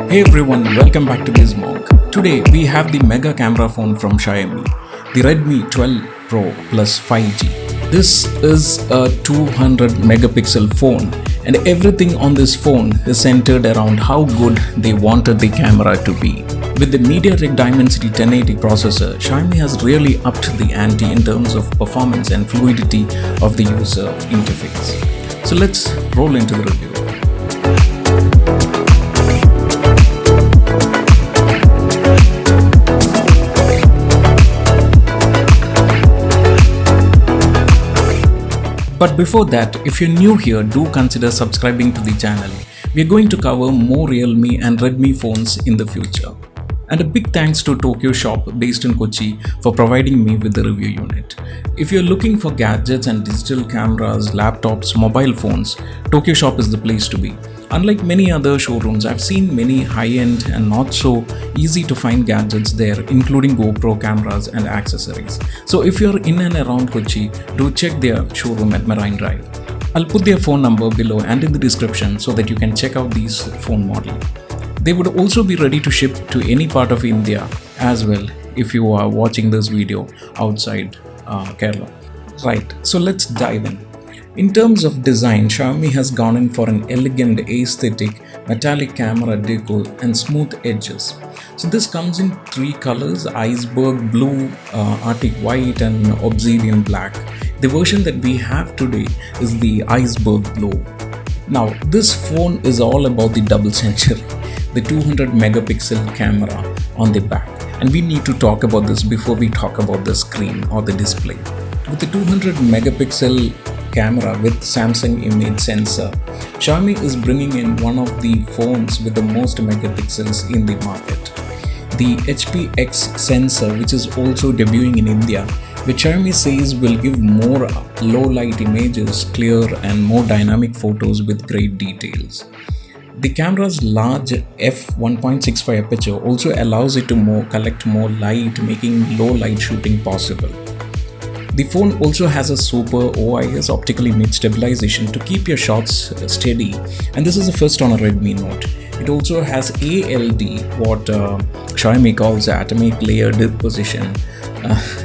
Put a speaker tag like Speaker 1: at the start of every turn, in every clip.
Speaker 1: Hey everyone, welcome back to Gizmonk. Today we have the mega camera phone from Xiaomi, the Redmi 12 Pro plus 5G. This is a 200 megapixel phone and everything on this phone is centered around how good they wanted the camera to be. With the MediaTek Dimensity 1080 processor, Xiaomi has really upped the ante in terms of performance and fluidity of the user interface. So let's roll into the review. But before that, if you're new here, do consider subscribing to the channel. We're going to cover more Realme and Redmi phones in the future. And a big thanks to Tokyo Shop based in Kochi for providing me with the review unit. If you're looking for gadgets and digital cameras, laptops, mobile phones, Tokyo Shop is the place to be. Unlike many other showrooms, I've seen many high-end and not so easy to find gadgets there, including GoPro cameras and accessories. So if you're in and around Kochi, do check their showroom at Marine Drive. I'll put their phone number below and in the description so that you can check out these phone model. They would also be ready to ship to any part of India as well if you are watching this video outside Kerala. Right, so let's dive in. In terms of design, Xiaomi has gone in for an elegant aesthetic metallic camera decor and smooth edges. So this comes in three colors: iceberg blue, arctic white and obsidian black. The version that we have today is the iceberg blue. Now this phone is all about the double century, the 200 megapixel camera on the back. And we need to talk about this before we talk about the screen or the display. With the 200 megapixel camera with Samsung image sensor, Xiaomi is bringing in one of the phones with the most megapixels in the market. The HPX sensor, which is also debuting in India, which Xiaomi says will give more low light images, clear and more dynamic photos with great details. The camera's large f1.65 aperture also allows it to collect more light, making low light shooting possible. The phone also has a super OIS optical image stabilization to keep your shots steady, and this is the first on a Redmi Note. It also has ALD, what Xiaomi calls atomic layer deposition,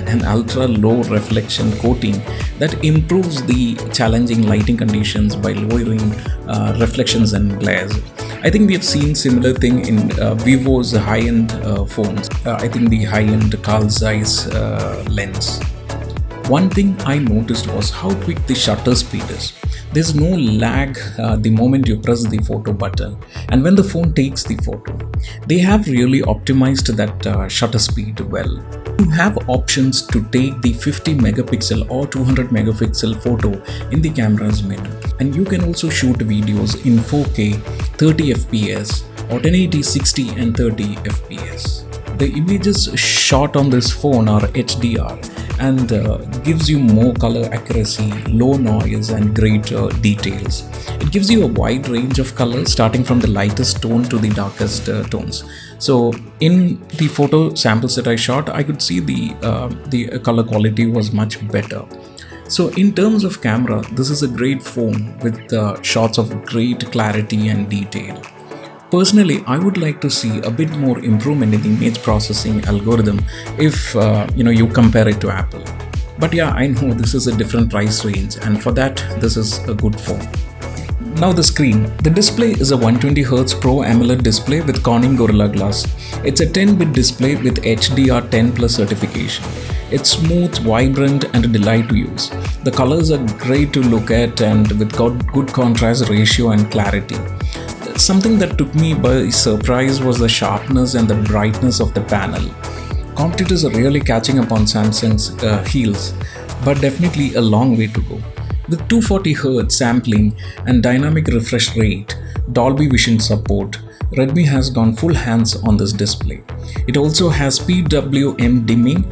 Speaker 1: an ultra low reflection coating that improves the challenging lighting conditions by lowering reflections and glares. I think we have seen similar thing in Vivo's high-end phones. I think the high-end Carl Zeiss lens. One thing I noticed was how quick the shutter speed is. There's no lag the moment you press the photo button and when the phone takes the photo. They have really optimized that shutter speed well. You have options to take the 50 megapixel or 200 megapixel photo in the camera's menu. And you can also shoot videos in 4K, 30 fps or 1080 60 and 30 fps. The images shot on this phone are HDR and gives you more color accuracy, low noise and great details. It gives you a wide range of colors starting from the lightest tone to the darkest tones. So in the photo samples that I shot, I could see the color quality was much better. So in terms of camera, this is a great phone with shots of great clarity and detail. Personally, I would like to see a bit more improvement in the image processing algorithm if you compare it to Apple. But yeah, I know this is a different price range and for that this is a good phone. Now the screen. The display is a 120Hz Pro AMOLED display with Corning Gorilla Glass. It's a 10-bit display with HDR10 Plus certification. It's smooth, vibrant and a delight to use. The colors are great to look at and with good contrast ratio and clarity. Something that took me by surprise was the sharpness and the brightness of the panel. Competitors are really catching up on Samsung's heels, but definitely a long way to go. With 240Hz sampling and dynamic refresh rate, Dolby Vision support, Redmi has gone full hands on this display. It also has PWM dimming,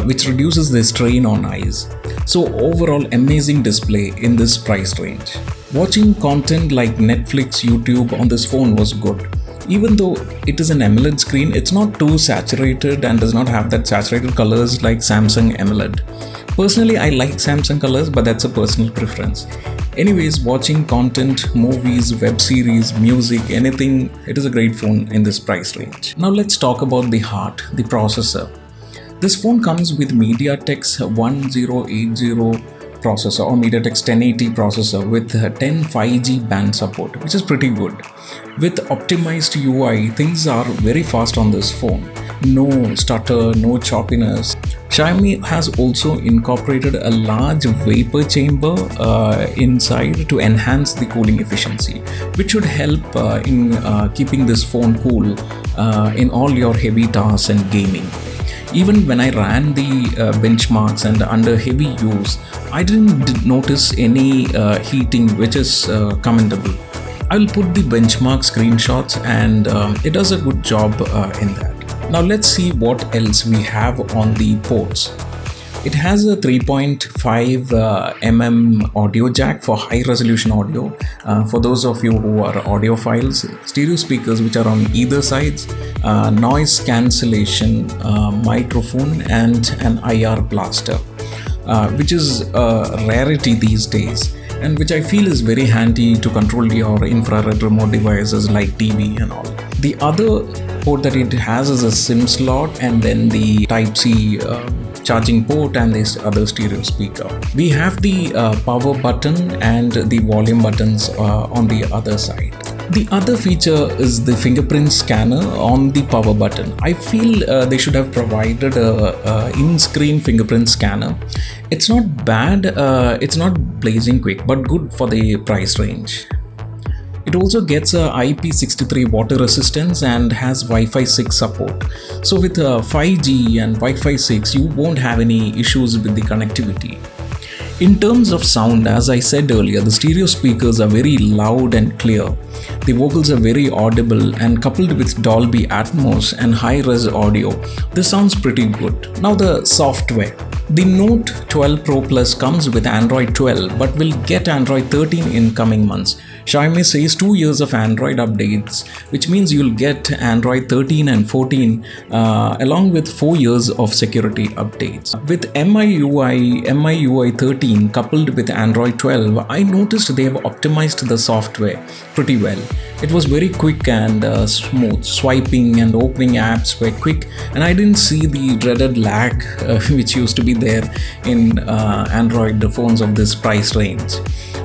Speaker 1: which reduces the strain on eyes. So overall, amazing display in this price range. Watching content like Netflix, YouTube on this phone was good. Even though it is an AMOLED screen, it's not too saturated and does not have that saturated colors like Samsung AMOLED. Personally, I like Samsung colors, but that's a personal preference. Anyways, watching content, movies, web series, music, anything, it is a great phone in this price range. Now let's talk about the heart, the processor. This phone comes with MediaTek's 1080 processor or MediaTek's 1080 processor with 10 5G band support, which is pretty good. With optimized UI, things are very fast on this phone. No stutter, no choppiness. Xiaomi has also incorporated a large vapor chamber inside to enhance the cooling efficiency, which should help in keeping this phone cool in all your heavy tasks and gaming. Even when I ran the benchmarks and under heavy use, I didn't notice any heating, which is commendable. I'll put the benchmark screenshots and it does a good job in that. Now let's see what else we have on the ports. It has a 3.5 audio jack for high resolution audio. For those of you who are audiophiles, stereo speakers which are on either sides, noise cancellation microphone, and an IR blaster, which is a rarity these days, and which I feel is very handy to control your infrared remote devices like TV and all. The other port that it has is a SIM slot and then the Type-C charging port and this other stereo speaker. We have the power button and the volume buttons on the other side. The other feature is the fingerprint scanner on the power button. I feel they should have provided a in-screen fingerprint scanner. It's not bad, it's not blazing quick, but good for the price range. It also gets a IP63 water resistance and has Wi-Fi 6 support. So with 5G and Wi-Fi 6, you won't have any issues with the connectivity. In terms of sound, as I said earlier, the stereo speakers are very loud and clear. The vocals are very audible, and coupled with Dolby Atmos and high-res audio, this sounds pretty good. Now the software. The Note 12 Pro Plus comes with Android 12 but will get Android 13 in coming months. Xiaomi says 2 years of Android updates, which means you'll get Android 13 and 14 along with 4 years of security updates. With MIUI 13 coupled with Android 12, I noticed they have optimized the software pretty well. It was very quick and smooth. Swiping and opening apps were quick, and I didn't see the dreaded lag which used to be there in Android phones of this price range.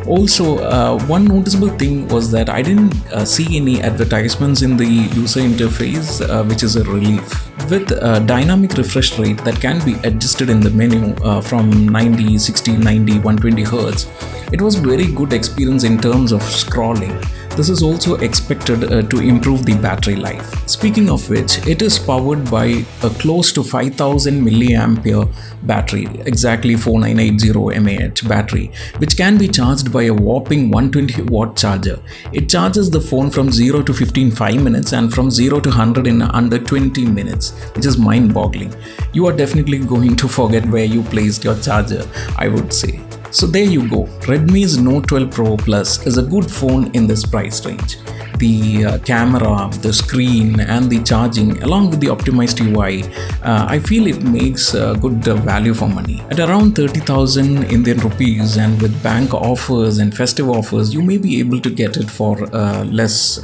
Speaker 1: Also, one noticeable thing was that I didn't see any advertisements in the user interface, which is a relief. With a dynamic refresh rate that can be adjusted in the menu from 90, 60, 90, 120 Hz, it was very good experience in terms of scrolling. This is also expected to improve the battery life. Speaking of which, it is powered by a close to 5000 mAh battery, exactly 4980 mAh battery, which can be charged by a whopping 120 watt charger. It charges the phone from 0 to 15 in 5 minutes and from 0 to 100 in under 20 minutes, which is mind-boggling. You are definitely going to forget where you placed your charger, I would say. So there you go, Redmi's Note 12 Pro Plus is a good phone in this price range. The camera, the screen and the charging along with the optimized UI, I feel it makes good value for money. At around 30,000 Indian rupees and with bank offers and festive offers, you may be able to get it for less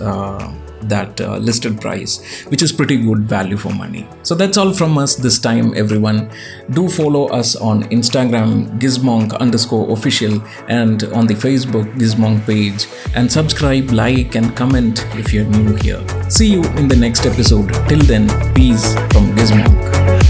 Speaker 1: that listed price, which is pretty good value for money. So that's all from us this time, everyone. Do follow us on Instagram Gizmonk_official and on the Facebook Gizmonk page, and subscribe, like and comment if you're new here. See you in the next episode. Till then, peace from Gizmonk.